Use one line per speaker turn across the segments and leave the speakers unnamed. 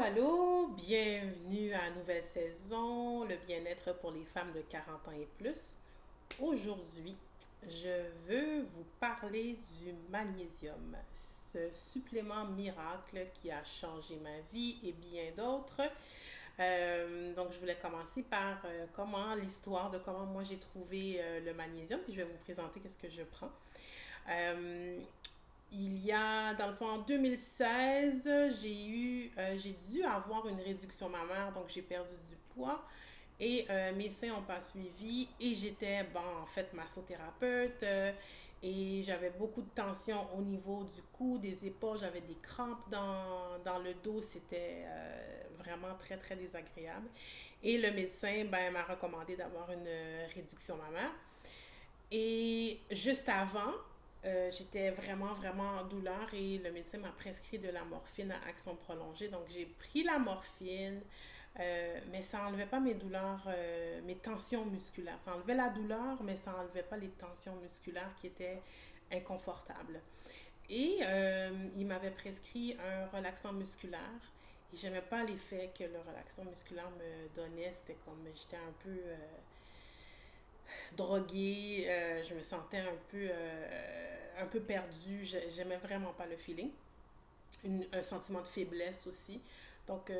Allô, bienvenue à la nouvelle saison, le bien-être pour les femmes de 40 ans et plus. Aujourd'hui, je veux vous parler du magnésium, ce supplément miracle qui a changé ma vie et bien d'autres. Donc, je voulais commencer par l'histoire de comment moi j'ai trouvé le magnésium, puis je vais vous présenter qu'est-ce que je prends. Euh, il y a, dans le fond, en 2016, j'ai dû avoir une réduction mammaire, donc j'ai perdu du poids et mes seins n'ont pas suivi et j'étais, bon, en fait, massothérapeute et j'avais beaucoup de tension au niveau du cou, des épaules, j'avais des crampes dans le dos, c'était vraiment très, très désagréable. Et le médecin, ben, m'a recommandé d'avoir une réduction mammaire. Et juste avant, j'étais vraiment, vraiment en douleur et le médecin m'a prescrit de la morphine à action prolongée. Donc, j'ai pris la morphine, mais ça n'enlevait pas mes douleurs, mes tensions musculaires. Ça enlevait la douleur, mais ça n'enlevait pas les tensions musculaires qui étaient inconfortables. Et il m'avait prescrit un relaxant musculaire. Et j'aimais pas l'effet que le relaxant musculaire me donnait. C'était comme, j'étais droguée, je me sentais un peu perdue, j'aimais vraiment pas le feeling, un sentiment de faiblesse aussi. Donc,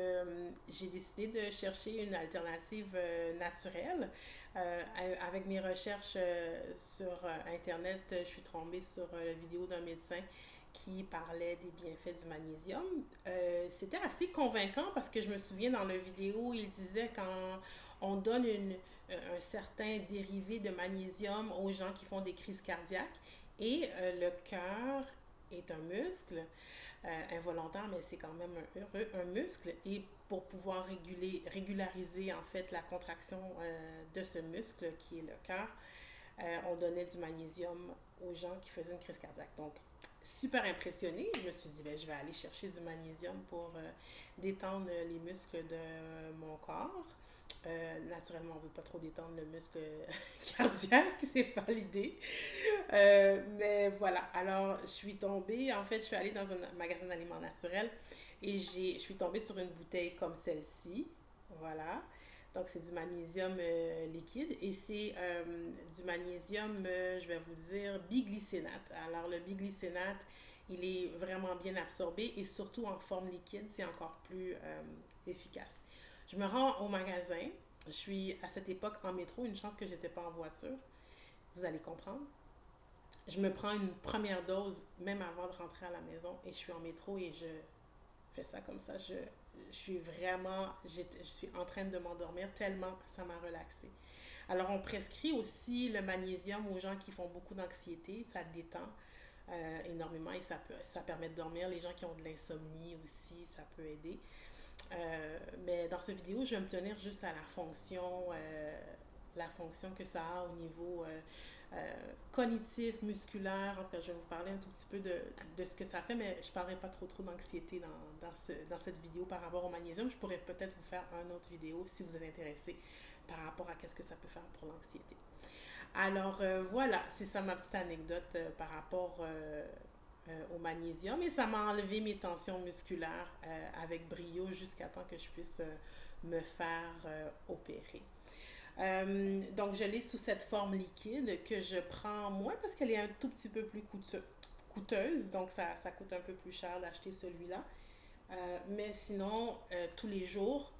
j'ai décidé de chercher une alternative naturelle. Avec mes recherches sur Internet, je suis tombée sur la vidéo d'un médecin qui parlait des bienfaits du magnésium. C'était assez convaincant parce que je me souviens dans la vidéo, il disait quand on donne un certain dérivé de magnésium aux gens qui font des crises cardiaques et le cœur est un muscle involontaire, mais c'est quand même un muscle. Et pour pouvoir régulariser en fait la contraction de ce muscle qui est le cœur, on donnait du magnésium aux gens qui faisaient une crise cardiaque. Donc, super impressionnée, je me suis dit, ben, je vais aller chercher du magnésium pour détendre les muscles de mon corps. Naturellement, on ne veut pas trop détendre le muscle cardiaque, c'est pas l'idée. Mais voilà, alors je suis tombée, en fait, je suis allée dans un magasin d'aliments naturels et je suis tombée sur une bouteille comme celle-ci. Voilà. Donc, c'est du magnésium liquide et c'est du magnésium, je vais vous dire, biglycénate. Alors, le biglycénate, il est vraiment bien absorbé et surtout en forme liquide, c'est encore plus efficace. Je me rends au magasin. Je suis à cette époque en métro, une chance que j'étais pas en voiture. Vous allez comprendre. Je me prends une première dose même avant de rentrer à la maison et je suis en métro et je fais ça comme ça. Je suis vraiment, je suis en train de m'endormir tellement ça m'a relaxé. Alors on prescrit aussi le magnésium aux gens qui font beaucoup d'anxiété, ça détend énormément et ça permet de dormir. Les gens qui ont de l'insomnie aussi, ça peut aider. Mais dans cette vidéo, je vais me tenir juste à la fonction que ça a au niveau cognitif, musculaire. En tout cas, je vais vous parler un tout petit peu de ce que ça fait, mais je ne parlerai pas trop d'anxiété dans cette vidéo par rapport au magnésium. Je pourrais peut-être vous faire une autre vidéo si vous êtes intéressé par rapport à ce que ça peut faire pour l'anxiété. Alors voilà, c'est ça ma petite anecdote par rapport au magnésium et ça m'a enlevé mes tensions musculaires avec brio jusqu'à temps que je puisse me faire opérer. Donc, je l'ai sous cette forme liquide que je prends moins parce qu'elle est un tout petit peu plus coûteuse. Donc, ça coûte un peu plus cher d'acheter celui-là. Mais sinon, tous les jours,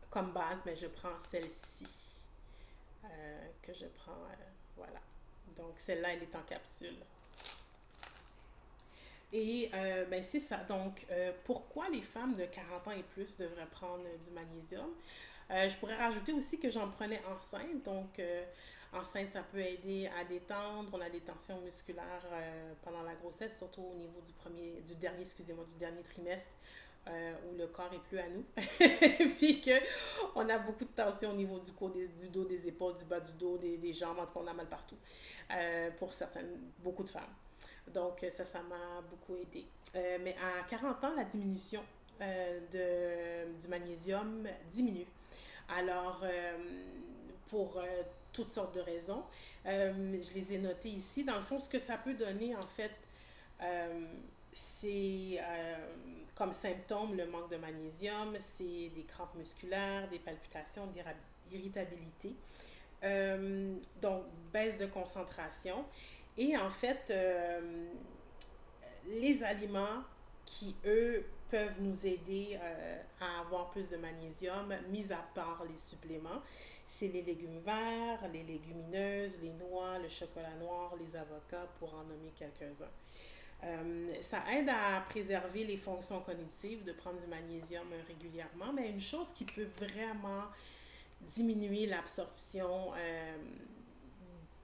comme base, mais je prends celle-ci que je prends. Voilà. Donc, celle-là, elle est en capsule. Et ben c'est ça. Donc, pourquoi les femmes de 40 ans et plus devraient prendre du magnésium? Je pourrais rajouter aussi que j'en prenais enceinte. Donc, enceinte, ça peut aider à détendre. On a des tensions musculaires pendant la grossesse, surtout au niveau du dernier trimestre. Où le corps est plus à nous. Puis que on a beaucoup de tension au niveau du dos, des épaules, du bas du dos, des jambes, en tout cas, on a mal partout. Pour beaucoup de femmes. Donc, ça m'a beaucoup aidé. Mais à 40 ans, la diminution du magnésium diminue. Alors, pour toutes sortes de raisons, je les ai notées ici. Dans le fond, ce que ça peut donner, en fait, euh, c'est comme symptôme le manque de magnésium, c'est des crampes musculaires, des palpitations, d'irritabilité. Donc, baisse de concentration. Et en fait, les aliments qui, eux, peuvent nous aider à avoir plus de magnésium, mis à part les suppléments, c'est les légumes verts, les légumineuses, les noix, le chocolat noir, les avocats, pour en nommer quelques-uns. Ça aide à préserver les fonctions cognitives de prendre du magnésium régulièrement, mais une chose qui peut vraiment diminuer l'absorption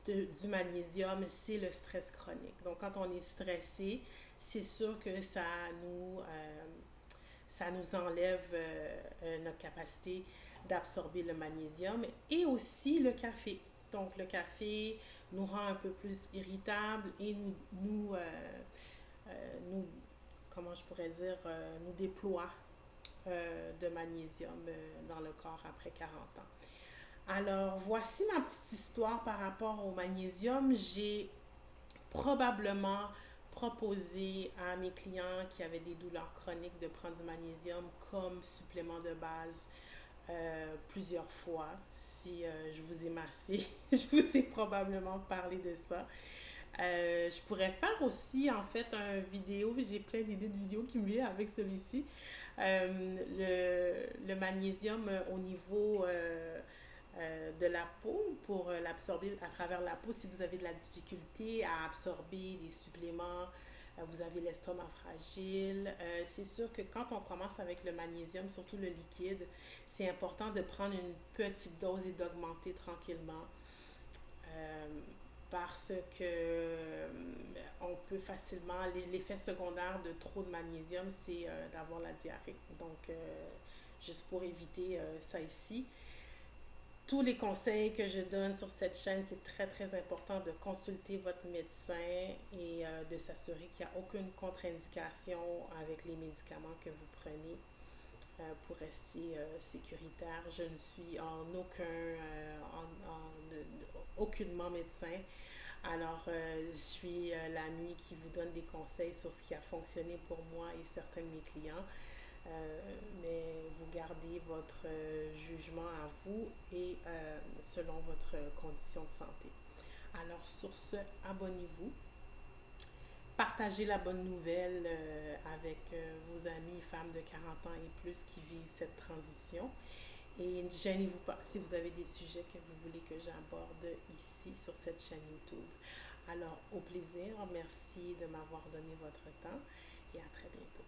du magnésium, c'est le stress chronique. Donc, quand on est stressé, c'est sûr que ça nous enlève notre capacité d'absorber le magnésium et aussi le café. Donc, le café nous rend un peu plus irritables et nous comment je pourrais dire, nous déploie de magnésium dans le corps après 40 ans. Alors, voici ma petite histoire par rapport au magnésium. J'ai probablement proposé à mes clients qui avaient des douleurs chroniques de prendre du magnésium comme supplément de base plusieurs fois. Si je vous ai massé, je vous ai probablement parlé de ça. Je pourrais faire aussi en fait un vidéo, j'ai plein d'idées de vidéos qui me viennent avec celui-ci. Le magnésium au niveau de la peau pour l'absorber à travers la peau si vous avez de la difficulté à absorber des suppléments, vous avez l'estomac fragile. C'est sûr que quand on commence avec le magnésium, surtout le liquide, c'est important de prendre une petite dose et d'augmenter tranquillement. Euh, Parce que on peut facilement, l'effet secondaire de trop de magnésium, c'est d'avoir la diarrhée. Donc, juste pour éviter ça ici, tous les conseils que je donne sur cette chaîne, c'est très très important de consulter votre médecin et de s'assurer qu'il n'y a aucune contre-indication avec les médicaments que vous prenez pour rester sécuritaire. Je ne suis aucunement médecin. Alors, je suis l'amie qui vous donne des conseils sur ce qui a fonctionné pour moi et certains de mes clients. Mais vous gardez votre jugement à vous et selon votre condition de santé. Alors, sur ce, abonnez-vous. Partagez la bonne nouvelle avec vos amis, femmes de 40 ans et plus qui vivent cette transition. Et ne gênez-vous pas si vous avez des sujets que vous voulez que j'aborde ici sur cette chaîne YouTube. Alors, au plaisir, merci de m'avoir donné votre temps et à très bientôt.